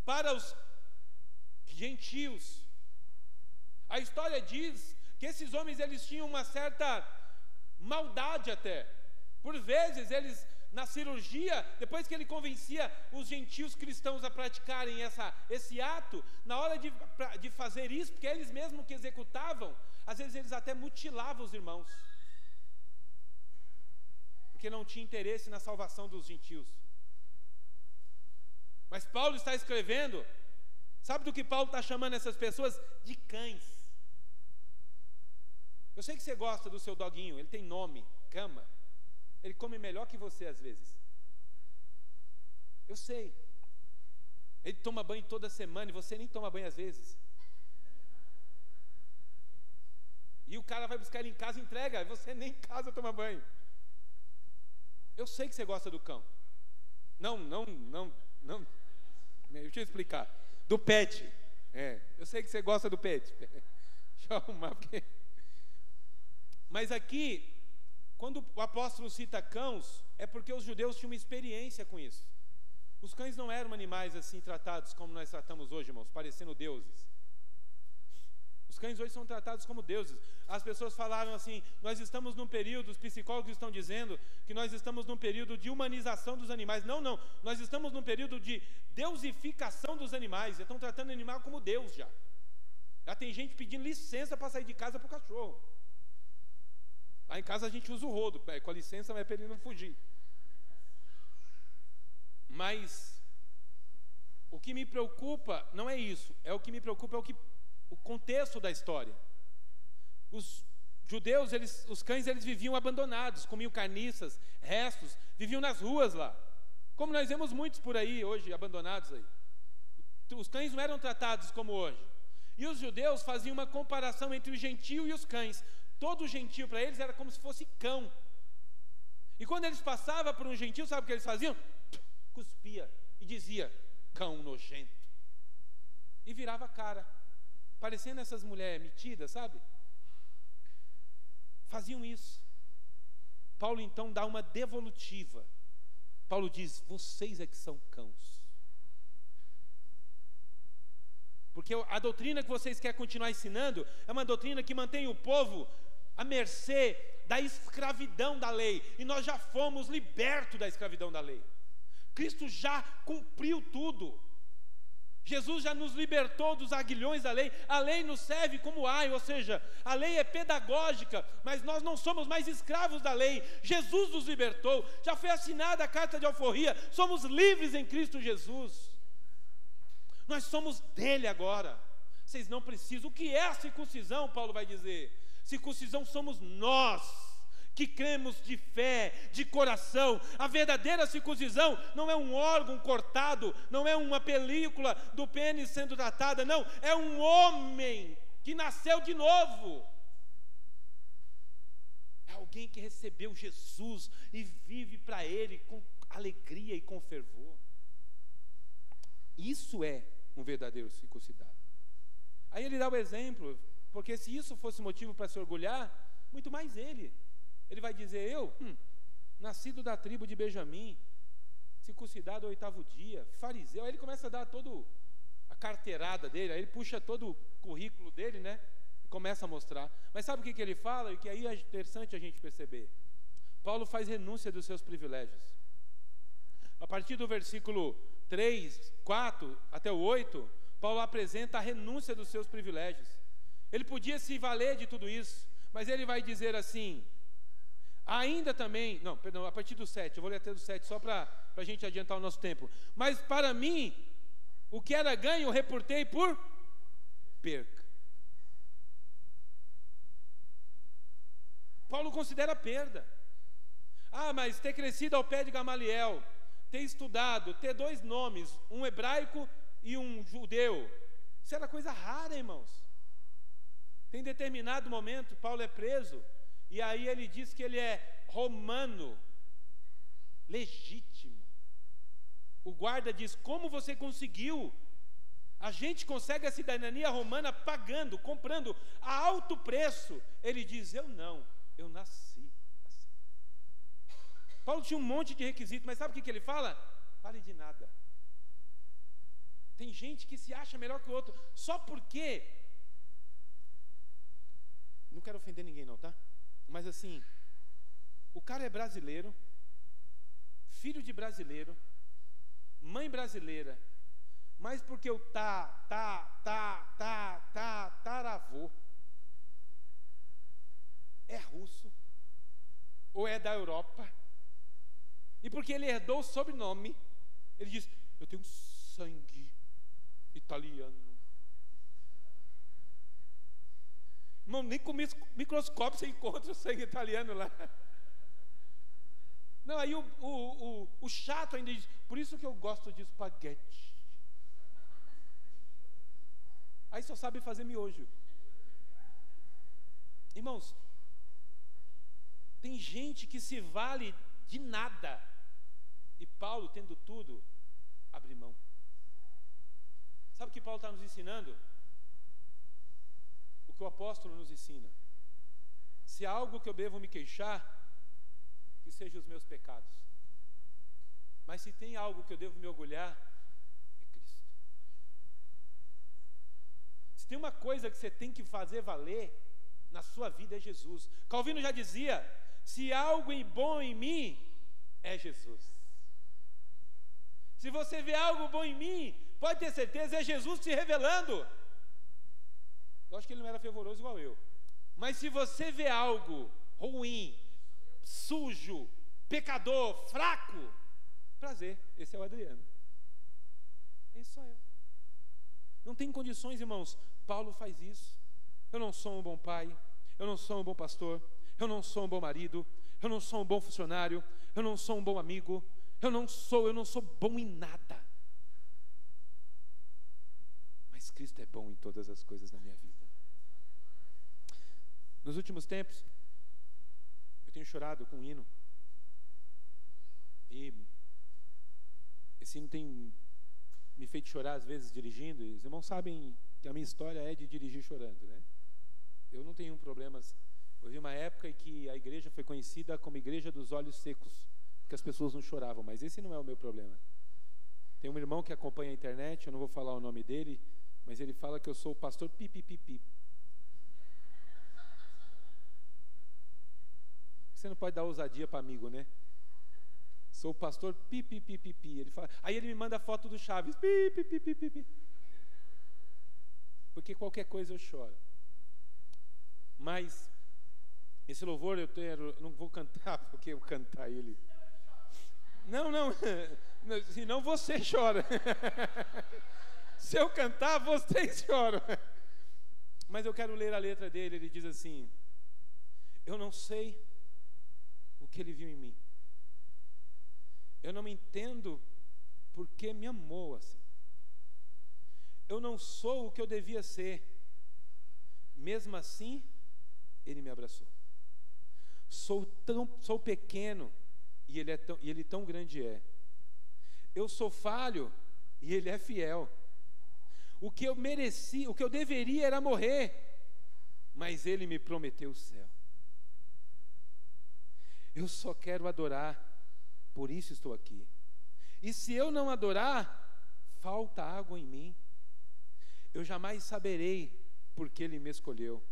para os gentios. A história diz que esses homens, eles tinham uma certa maldade até. Por vezes eles, na cirurgia, depois que ele convencia os gentios cristãos a praticarem esse ato, na hora de fazer isso, porque eles mesmos que executavam, às vezes eles até mutilavam os irmãos, porque não tinha interesse na salvação dos gentios. Mas Paulo está escrevendo, sabe do que Paulo está chamando essas pessoas? De cães. Eu sei que você gosta do seu doguinho, ele tem nome, Cama. Ele come melhor que você às vezes. Eu sei. Ele toma banho toda semana e você nem toma banho às vezes. E E o cara vai buscar ele em casa e entrega, e você nem em casa toma banho. Eu sei que você gosta do cão. Não. Deixa eu explicar. Do pet. Eu sei que você gosta do pet. Deixa eu arrumar, porque... Mas aqui, quando o apóstolo cita cães, é porque os judeus tinham uma experiência com isso. Os cães não eram animais assim tratados como nós tratamos hoje, irmãos, parecendo deuses. Os cães hoje são tratados como deuses. As pessoas falaram assim, nós estamos num período, os psicólogos estão dizendo que nós estamos num período de humanização dos animais. Não, nós estamos num período de deusificação dos animais. Estão tratando o animal como Deus já. Já tem gente pedindo licença para sair de casa para o cachorro. Lá em casa a gente usa o rodo, com a licença, mas para ele não fugir. Mas o que me preocupa não é isso, o que me preocupa é o contexto da história. Os judeus, os cães, eles viviam abandonados, comiam carniças, restos, viviam nas ruas lá. Como nós vemos muitos por aí hoje, abandonados aí. Os cães não eram tratados como hoje. E os judeus faziam uma comparação entre o gentio e os cães. Todo gentio para eles era como se fosse cão. E quando eles passavam por um gentio, sabe o que eles faziam? Cuspia e dizia, cão nojento. E virava a cara, parecendo essas mulheres metidas, sabe? Faziam isso. Paulo então dá uma devolutiva. Paulo diz, vocês é que são cães. Porque a doutrina que vocês querem continuar ensinando é uma doutrina que mantém o povo à mercê da escravidão da lei. E nós já fomos libertos da escravidão da lei. Cristo já cumpriu tudo. Jesus já nos libertou dos aguilhões da lei. A lei nos serve como ai, ou seja, a lei é pedagógica, mas nós não somos mais escravos da lei. Jesus nos libertou, já foi assinada a carta de alforria, somos livres em Cristo Jesus. Nós somos dele agora. Vocês não precisam. O que é a circuncisão? Paulo vai dizer. Circuncisão somos nós, que cremos de fé, de coração. A verdadeira circuncisão não é um órgão cortado, não é uma película do pênis sendo tratada, não, é um homem que nasceu de novo. É alguém que recebeu Jesus e vive para ele com alegria e com fervor. Isso é um verdadeiro circuncidado. Aí ele dá o exemplo, porque se isso fosse motivo para se orgulhar, muito mais ele. Ele vai dizer, nascido da tribo de Benjamim, circuncidado ao 8º dia, fariseu. Aí ele começa a dar toda a carteirada dele, aí ele puxa todo o currículo dele, né? E começa a mostrar. Mas sabe o que ele fala? E que aí é interessante a gente perceber. Paulo faz renúncia dos seus privilégios. A partir do versículo 3, 4 até o 8, Paulo apresenta a renúncia dos seus privilégios. Ele podia se valer de tudo isso, mas ele vai dizer assim, a partir do 7, eu vou ler até do 7, só para a gente adiantar o nosso tempo. Mas para mim, o que era ganho, eu reportei por perca. Paulo considera perda. Mas ter crescido ao pé de Gamaliel, ter estudado, ter 2 nomes, um hebraico e um judeu, isso era coisa rara, irmãos. Tem determinado momento, Paulo é preso, e aí ele diz que ele é romano, legítimo. O guarda diz, como você conseguiu? A gente consegue a cidadania romana pagando, comprando a alto preço. Ele diz, eu nasci assim. Paulo tinha um monte de requisitos, mas sabe o que ele fala? Vale de nada. Tem gente que se acha melhor que o outro, só porque... Não quero ofender ninguém não, tá? Mas assim, o cara é brasileiro, filho de brasileiro, mãe brasileira, mas porque o taravô é russo, ou é da Europa, e porque ele herdou o sobrenome, ele diz, eu tenho sangue italiano. Irmão, nem com microscópio você encontra o sangue italiano lá. Não, aí o chato ainda diz, por isso que eu gosto de espaguete. Aí só sabe fazer miojo. Irmãos, tem gente que se vale de nada, e Paulo, tendo tudo, abre mão. Sabe o que Paulo está nos ensinando? O que o apóstolo nos ensina: se há algo que eu devo me queixar, que sejam os meus pecados, mas se tem algo que eu devo me orgulhar, é Cristo. Se tem uma coisa que você tem que fazer valer na sua vida, é Jesus. Calvino já dizia: se há algo bom em mim, é Jesus. Se você vê algo bom em mim, pode ter certeza, é Jesus te revelando. Lógico que ele não era fervoroso igual eu, mas se você vê algo ruim, sujo, pecador, fraco, prazer, esse é o Adriano. Esse sou eu. Não tem condições, irmãos. Paulo faz isso. Eu não sou um bom pai, eu não sou um bom pastor, eu não sou um bom marido, eu não sou um bom funcionário, eu não sou um bom amigo, eu não sou bom em nada. Mas Cristo é bom em todas as coisas na minha vida. Nos últimos tempos, eu tenho chorado com um hino. E esse hino tem me feito chorar às vezes dirigindo. E os irmãos sabem que a minha história é de dirigir chorando, né? Eu não tenho problemas. Houve uma época em que a igreja foi conhecida como Igreja dos Olhos Secos, porque as pessoas não choravam, mas esse não é o meu problema. Tem um irmão que acompanha a internet, eu não vou falar o nome dele, mas ele fala que eu sou o pastor pipipipi. Você não pode dar ousadia para amigo, né? Sou o pastor pipipipipi. Ele fala, aí ele me manda a foto do Chaves, pipipipipi. Porque qualquer coisa eu choro. Mas esse louvor eu não vou cantar, porque eu cantar ele. Não, senão você chora. Se eu cantar, vocês choram. Mas eu quero ler a letra dele. Ele diz assim: eu não sei o que ele viu em mim, eu não me entendo porque me amou assim. Eu não sou o que eu devia ser, mesmo assim ele me abraçou. Sou pequeno e ele tão grande é. Eu sou falho e ele é fiel. O que eu mereci, o que eu deveria era morrer, mas ele me prometeu o céu. Eu só quero adorar, por isso estou aqui. E se eu não adorar, falta água em mim. Eu jamais saberei porque ele me escolheu.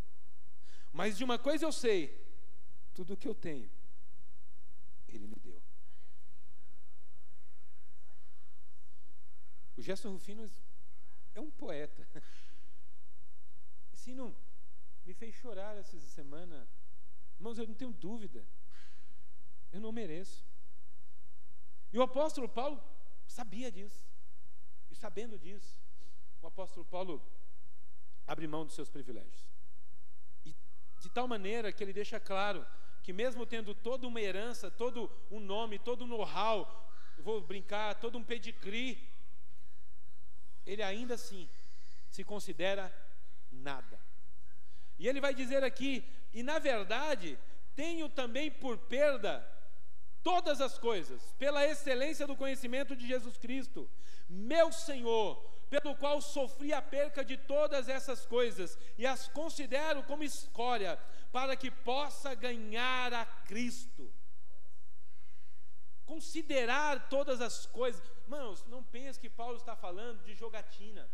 Mas de uma coisa eu sei: tudo o que eu tenho, ele me deu. O Gerson Rufino é um poeta. Esse hino me fez chorar essa semana. Irmãos, eu não tenho dúvida, eu não mereço. E o apóstolo Paulo sabia disso. E sabendo disso, o apóstolo Paulo abre mão dos seus privilégios. E de tal maneira que ele deixa claro que mesmo tendo toda uma herança, todo um nome, todo um know-how, eu vou brincar, todo um pedigree, ele ainda assim se considera nada. E ele vai dizer aqui: e na verdade tenho também por perda todas as coisas, pela excelência do conhecimento de Jesus Cristo, meu Senhor, pelo qual sofri a perca de todas essas coisas, e as considero como escória, para que possa ganhar a Cristo. Considerar todas as coisas. Irmãos, não pense que Paulo está falando de jogatina.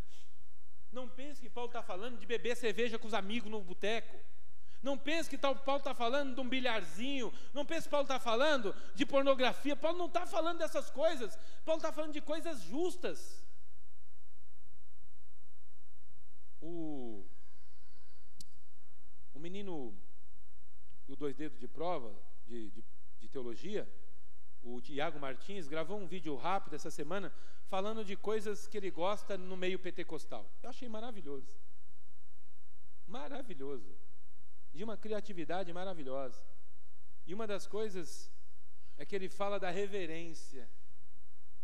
Não pense que Paulo está falando de beber cerveja com os amigos no boteco. Não pense que Paulo está falando de um bilharzinho. Não pense que Paulo está falando de pornografia. Paulo não está falando dessas coisas. Paulo está falando de coisas justas. O menino do 2 dedos de prova de teologia, o Tiago Martins, gravou um vídeo rápido essa semana falando de coisas que ele gosta no meio pentecostal. Eu achei maravilhoso. Maravilhoso. De uma criatividade maravilhosa. E uma das coisas é que ele fala da reverência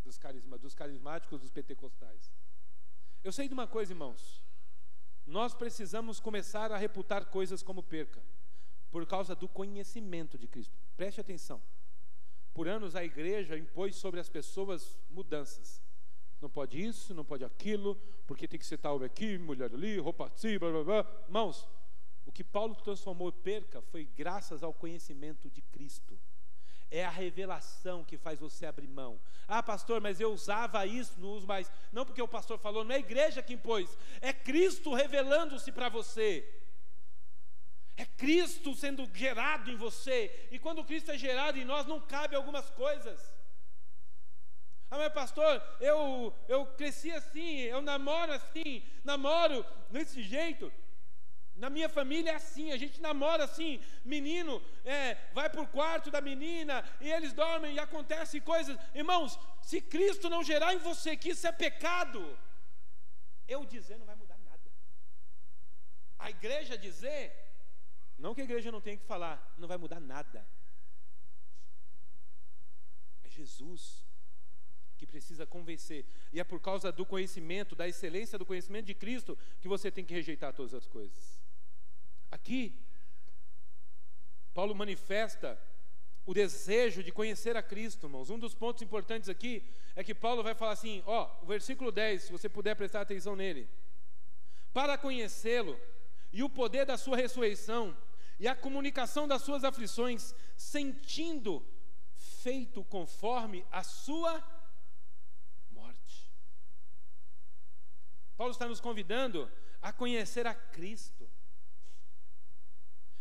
dos carismáticos, dos pentecostais. Eu sei de uma coisa, irmãos: nós precisamos começar a reputar coisas como perca. por causa do conhecimento de Cristo. Preste atenção. Por anos a igreja impôs sobre as pessoas mudanças. Não pode isso, não pode aquilo, porque tem que ser tal aqui, mulher ali, roupa assim, blá blá blá. Irmãos, o que Paulo transformou em perca foi graças ao conhecimento de Cristo. É a revelação que faz você abrir mão. Ah, pastor, mas eu usava isso, não uso mais. Não porque o pastor falou, não é a igreja que impôs, é Cristo revelando-se para você. É Cristo sendo gerado em você. E quando Cristo é gerado em nós, não cabe algumas coisas. Ah, mas pastor, eu cresci assim, eu namoro assim, namoro desse jeito. Na minha família é assim, a gente namora assim, menino vai para o quarto da menina, e eles dormem e acontecem coisas. Irmãos, se Cristo não gerar em você que isso é pecado, eu dizer não vai mudar nada. A igreja dizer, não que a igreja não tenha que falar, não vai mudar nada. É Jesus que precisa convencer, e é por causa do conhecimento, da excelência do conhecimento de Cristo, que você tem que rejeitar todas as coisas. Aqui, Paulo manifesta o desejo de conhecer a Cristo, irmãos. Um dos pontos importantes aqui é que Paulo vai falar assim, o versículo 10, se você puder prestar atenção nele. Para conhecê-lo, e o poder da sua ressurreição, e a comunicação das suas aflições, sentindo feito conforme a sua morte. Paulo está nos convidando a conhecer a Cristo.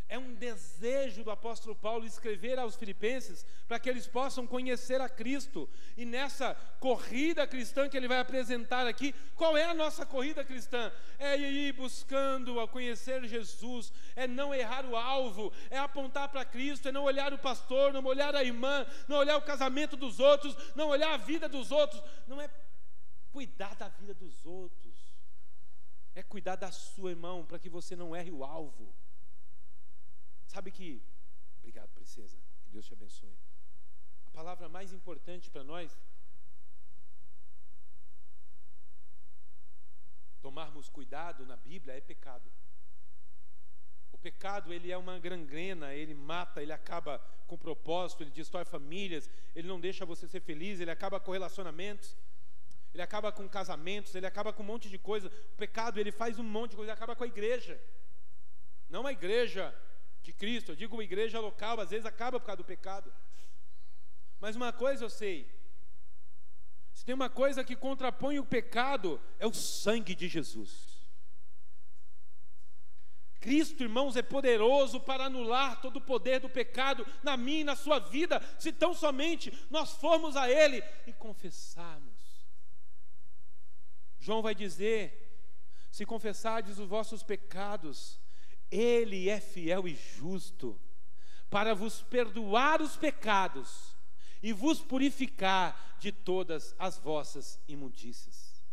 É um desejo do apóstolo Paulo escrever aos filipenses para que eles possam conhecer a Cristo. E nessa corrida cristã que ele vai apresentar aqui, qual é a nossa corrida cristã? É ir buscando a conhecer Jesus, é não errar o alvo, é apontar para Cristo, é não olhar o pastor, não olhar a irmã, não olhar o casamento dos outros, não olhar a vida dos outros, não é cuidar da vida dos outros, é cuidar da sua, irmão, para que você não erre o alvo. Sabe que, obrigado, princesa, que Deus te abençoe. A palavra mais importante para nós tomarmos cuidado na Bíblia é pecado. O pecado, ele é uma gangrena, ele mata, ele acaba com propósito, ele destrói famílias, ele não deixa você ser feliz, ele acaba com relacionamentos, ele acaba com casamentos, ele acaba com um monte de coisa. O pecado, ele faz um monte de coisa, ele acaba com a igreja. Não a igreja de Cristo, eu digo igreja local, às vezes acaba por causa do pecado. Mas uma coisa eu sei, se tem uma coisa que contrapõe o pecado, é o sangue de Jesus. Cristo, irmãos, é poderoso para anular todo o poder do pecado na minha e na sua vida, se tão somente nós formos a Ele e confessarmos. João vai dizer, se confessardes os vossos pecados, Ele é fiel e justo para vos perdoar os pecados e vos purificar de todas as vossas imundícias.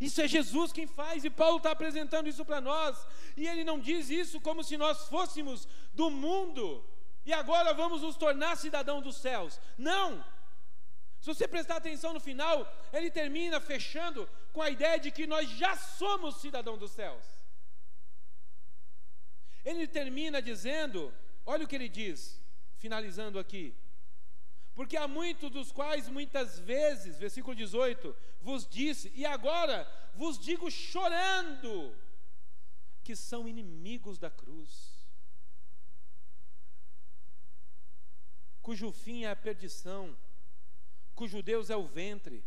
Isso é Jesus quem faz, e Paulo está apresentando isso para nós, e ele não diz isso como se nós fôssemos do mundo, e agora vamos nos tornar cidadão dos céus. Não! Se você prestar atenção no final, ele termina fechando com a ideia de que nós já somos cidadão dos céus. Ele termina dizendo, olha o que ele diz, finalizando aqui. Porque há muitos dos quais muitas vezes, versículo 18, vos disse, e agora vos digo chorando, que são inimigos da cruz, cujo fim é a perdição, cujo Deus é o ventre,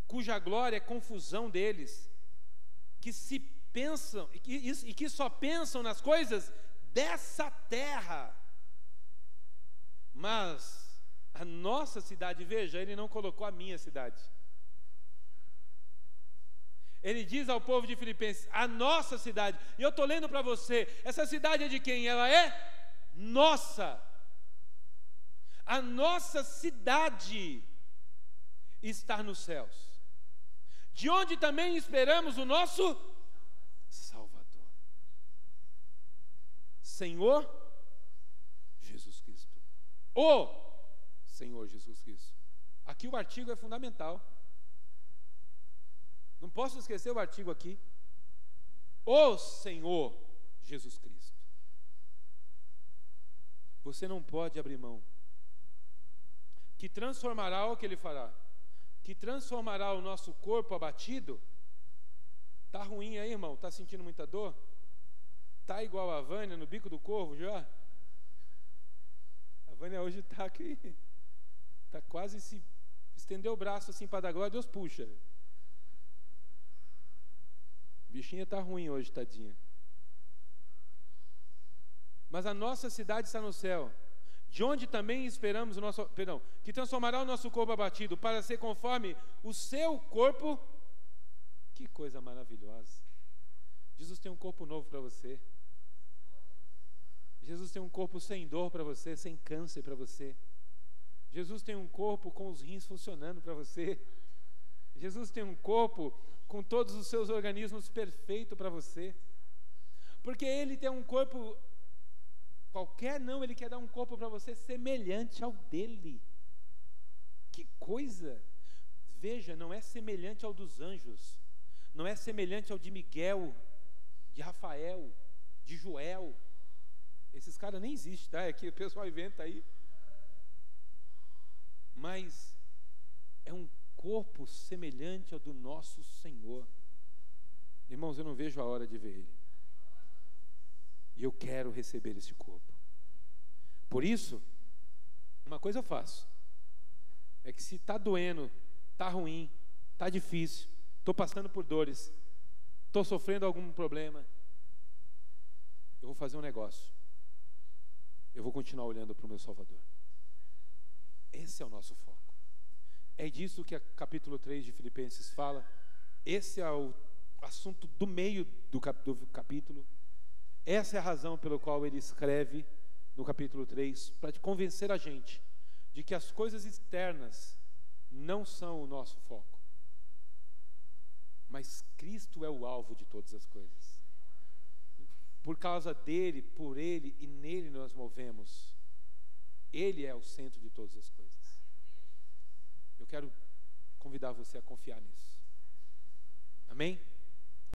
cuja glória é confusão deles, que se pensam, e que só pensam nas coisas dessa terra. Mas a nossa cidade, veja, ele não colocou a minha cidade. Ele diz ao povo de Filipenses, a nossa cidade, e eu estou lendo para você, essa cidade é de quem? Ela é nossa. A nossa cidade está nos céus, de onde também esperamos o nosso Salvador, Senhor Jesus Cristo. O Senhor Jesus Cristo. Aqui o artigo é fundamental. Não posso esquecer o artigo aqui. O Senhor Jesus Cristo. Você não pode abrir mão. Que transformará o que Ele fará? Que transformará o nosso corpo abatido? Tá ruim aí, irmão? Tá sentindo muita dor? Tá igual a Vânia no bico do corvo já? A Vânia hoje tá aqui. Tá quase se estendeu o braço assim para dar glória, Deus puxa. Bichinha tá ruim hoje, tadinha. Mas a nossa cidade está no céu, de onde também esperamos que transformará o nosso corpo abatido para ser conforme o seu corpo. Que coisa maravilhosa. Jesus tem um corpo novo para você. Jesus tem um corpo sem dor para você, sem câncer para você. Jesus tem um corpo com os rins funcionando para você. Jesus tem um corpo com todos os seus organismos perfeito para você. Porque Ele tem um corpo qualquer, não, Ele quer dar um corpo para você semelhante ao dele. Que coisa! Veja, não é semelhante ao dos anjos, não é semelhante ao de Miguel, de Rafael, de Joel. Esses caras nem existem, tá? É que o pessoal inventa aí. Mas é um corpo semelhante ao do nosso Senhor. Irmãos, eu não vejo a hora de ver Ele. E eu quero receber esse corpo. Por isso, uma coisa eu faço. É que se está doendo, está ruim, está difícil, estou passando por dores, estou sofrendo algum problema, eu vou fazer um negócio. Eu vou continuar olhando para o meu Salvador. Esse é o nosso foco. É disso que o capítulo 3 de Filipenses fala. Esse é o assunto do meio do capítulo. Essa é a razão pela qual ele escreve no capítulo 3, para convencer a gente de que as coisas externas não são o nosso foco, mas Cristo é o alvo de todas as coisas. Por causa dele, por ele e nele nós movemos. Ele é o centro de todas as coisas. Eu quero convidar você a confiar nisso. Amém?